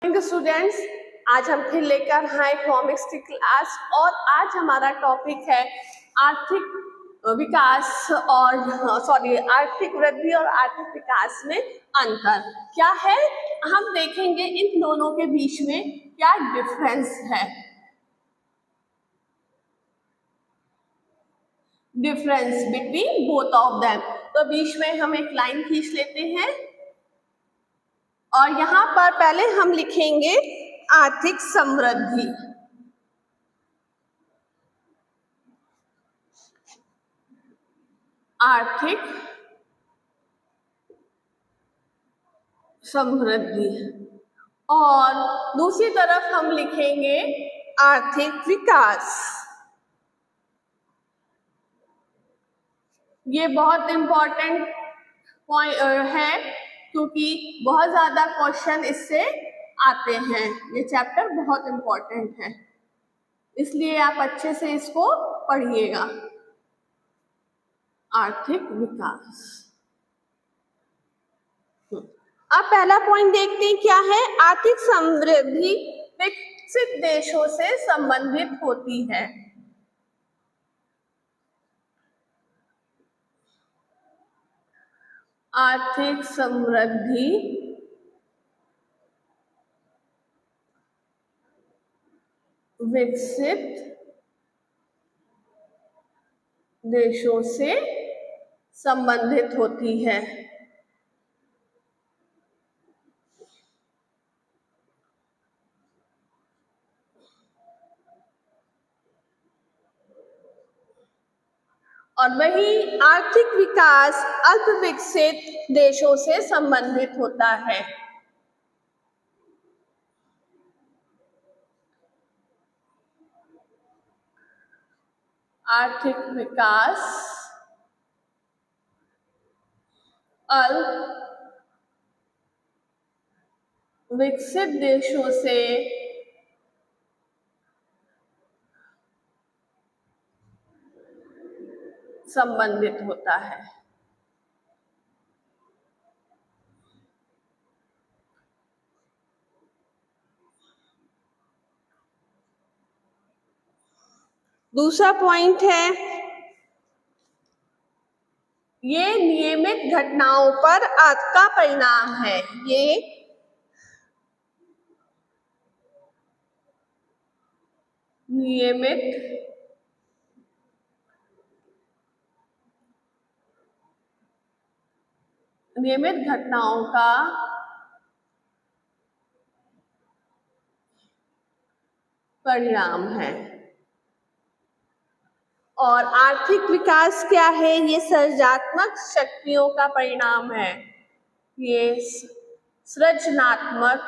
Students, आज हम फिर लेकर आए इकोनॉमिक्स की क्लास और आज हमारा टॉपिक है आर्थिक विकास और आर्थिक वृद्धि और आर्थिक विकास में अंतर क्या है। हम देखेंगे इन दोनों के बीच में क्या डिफरेंस है। Difference between both of them. तो बीच में हम एक लाइन खींच लेते हैं और यहाँ पर पहले हम लिखेंगे आर्थिक समृद्धि। आर्थिक समृद्धि और दूसरी तरफ हम लिखेंगे आर्थिक विकास। ये बहुत इंपॉर्टेंट पॉइंट है क्योंकि बहुत ज्यादा क्वेश्चन इससे आते हैं। ये चैप्टर बहुत इंपॉर्टेंट है, इसलिए आप अच्छे से इसको पढ़िएगा। आर्थिक विकास। अब पहला पॉइंट देखते हैं क्या है। आर्थिक समृद्धि विकसित देशों से संबंधित होती है। आर्थिक समृद्धि विकसित देशों से संबंधित होती है। और वही आर्थिक विकास अल्प विकसित देशों से संबंधित होता है। आर्थिक विकास अल्प विकसित देशों से संबंधित होता है। दूसरा पॉइंट है ये नियमित घटनाओं पर का परिणाम है। ये नियमित घटनाओं का परिणाम है। और आर्थिक विकास क्या है। ये सृजनात्मक शक्तियों का परिणाम है। ये सृजनात्मक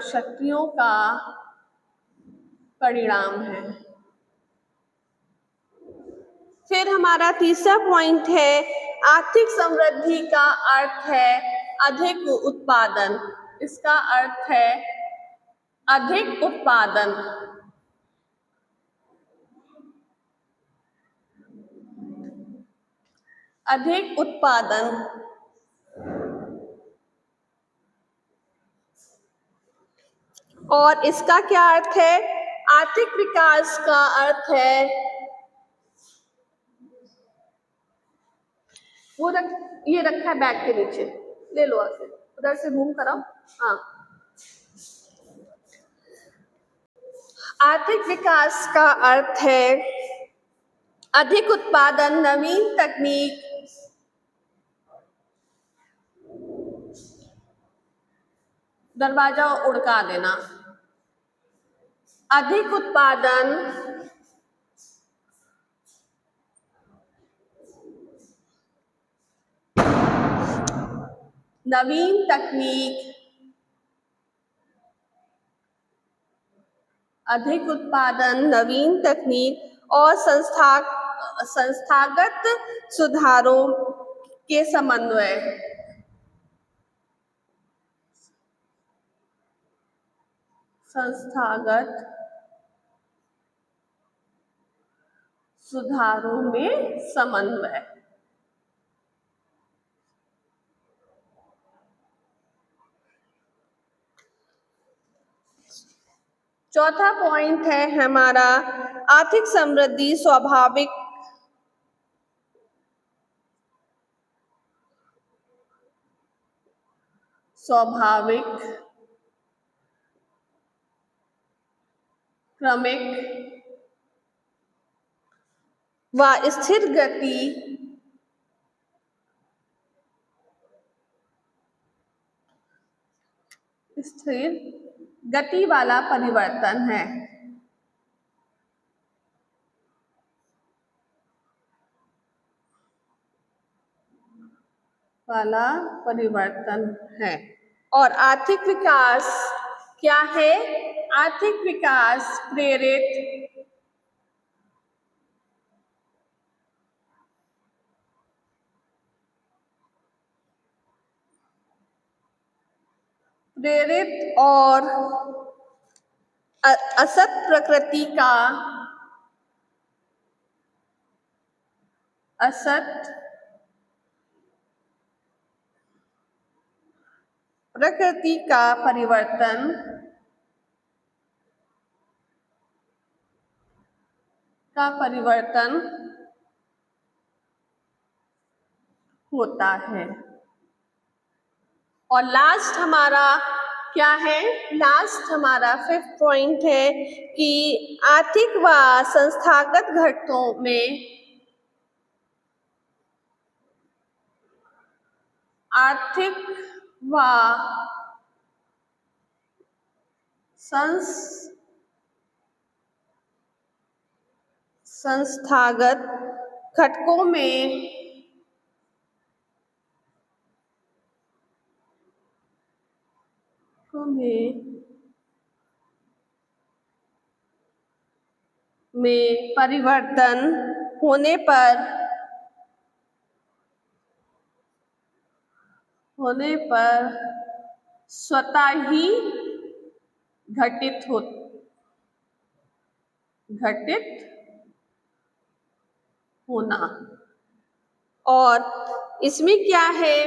शक्तियों का परिणाम है। फिर हमारा तीसरा पॉइंट है आर्थिक समृद्धि का अर्थ है अधिक उत्पादन। इसका अर्थ है अधिक उत्पादन। अधिक उत्पादन और इसका क्या अर्थ है। आर्थिक विकास का अर्थ है वो ये रखा है बैग के नीचे, ले लो आके उधर से घूम कर आओ। हाँ, आर्थिक विकास का अर्थ है अधिक उत्पादन, नवीन तकनीक, दरवाजा उड़का देना। अधिक उत्पादन, नवीन तकनीक, अधिक उत्पादन, नवीन तकनीक और संस्थागत सुधारों के समन्वय। संस्थागत सुधारों में समन्वय। चौथा पॉइंट है हमारा आर्थिक समृद्धि स्वाभाविक क्रमिक व स्थिर गति वाला परिवर्तन है। और आर्थिक विकास क्या है? आर्थिक विकास प्रेरित और असत प्रकृति का परिवर्तन होता है। और लास्ट हमारा क्या है? लास्ट हमारा 5th पॉइंट है कि आर्थिक व संस्थागत घटकों में संस्थागत घटकों में परिवर्तन होने पर स्वतः ही घटित होना। और इसमें क्या है?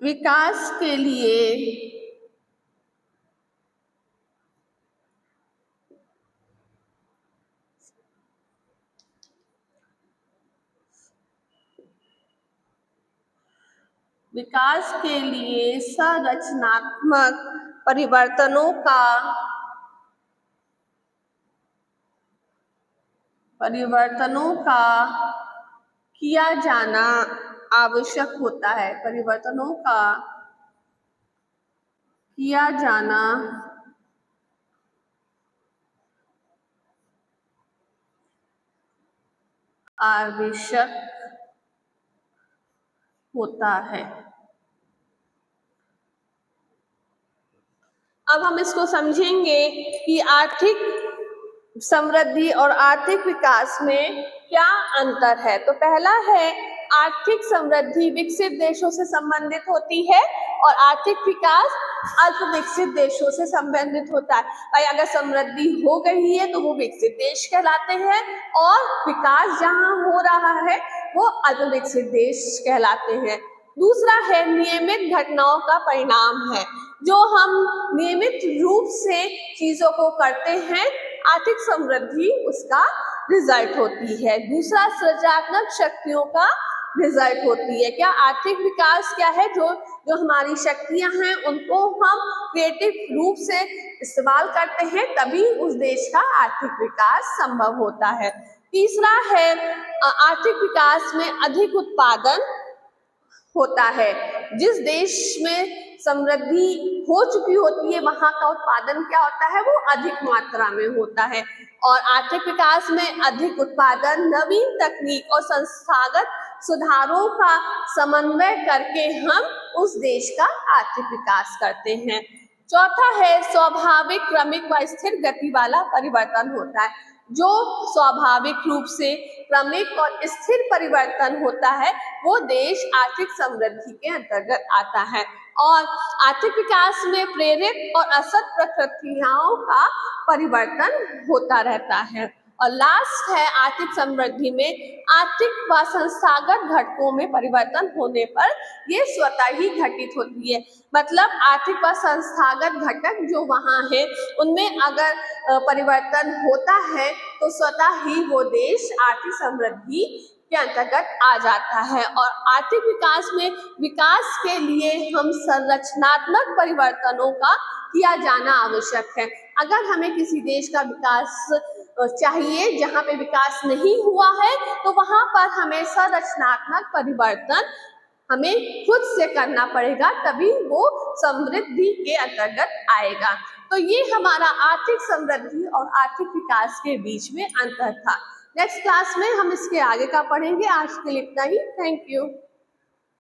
विकास के लिए संरचनात्मक परिवर्तनों का किया जाना आवश्यक होता है। अब हम इसको समझेंगे कि आर्थिक समृद्धि और आर्थिक विकास में क्या अंतर है। तो पहला है आर्थिक समृद्धि विकसित देशों से संबंधित होती है और आर्थिक विकास अल्प विकसित देशों से संबंधित होता है। भाई अगर समृद्धि हो गई है तो वो विकसित देश कहलाते हैं और विकास जहां हो रहा है वो अल्प विकसित देश कहलाते हैं। दूसरा है नियमित घटनाओं का परिणाम है। जो हम नियमित रूप से चीजों को करते हैं आर्थिक समृद्धि उसका रिजल्ट होती है। दूसरा सृजनात्मक शक्तियों का रिजल्ट होती है। क्या आर्थिक विकास क्या है? जो हमारी शक्तियां हैं उनको हम क्रिएटिव रूप से इस्तेमाल करते हैं तभी उस देश का आर्थिक विकास संभव होता है। तीसरा है आर्थिक विकास में अधिक उत्पादन होता है। जिस देश में समृद्धि हो चुकी होती है वहां का उत्पादन क्या होता है? वो अधिक मात्रा में होता है। और आर्थिक विकास में अधिक उत्पादन नवीन तकनीक और संस्थागत सुधारों का समन्वय करके हम उस देश का आर्थिक विकास करते हैं। चौथा है स्वाभाविक क्रमिक व स्थिर गति वाला परिवर्तन होता है। जो स्वाभाविक रूप से क्रमिक और स्थिर परिवर्तन होता है वो देश आर्थिक समृद्धि के अंतर्गत आता है। और आर्थिक विकास में प्रेरित और असत प्रक्रियाओं का परिवर्तन होता रहता है। और लास्ट है आर्थिक समृद्धि में आर्थिक व संस्थागत घटकों में परिवर्तन होने पर ये स्वतः ही घटित होती है। मतलब आर्थिक व संस्थागत घटक जो वहाँ है उनमें अगर परिवर्तन होता है तो स्वतः ही वो देश आर्थिक समृद्धि के अंतर्गत आ जाता है। और आर्थिक विकास में विकास के लिए हम संरचनात्मक परिवर्तनों का किया जाना आवश्यक है। अगर हमें किसी देश का विकास चाहिए, जहाँ पे विकास नहीं हुआ है, तो वहाँ पर हमें संरचनात्मक परिवर्तन हमें खुद से करना पड़ेगा, तभी वो समृद्धि के अंतर्गत आएगा। तो ये हमारा आर्थिक समृद्धि और आर्थिक विकास के बीच में अंतर था। नेक्स्ट क्लास में हम इसके आगे का पढ़ेंगे। आज के लिए इतना ही। Thank you.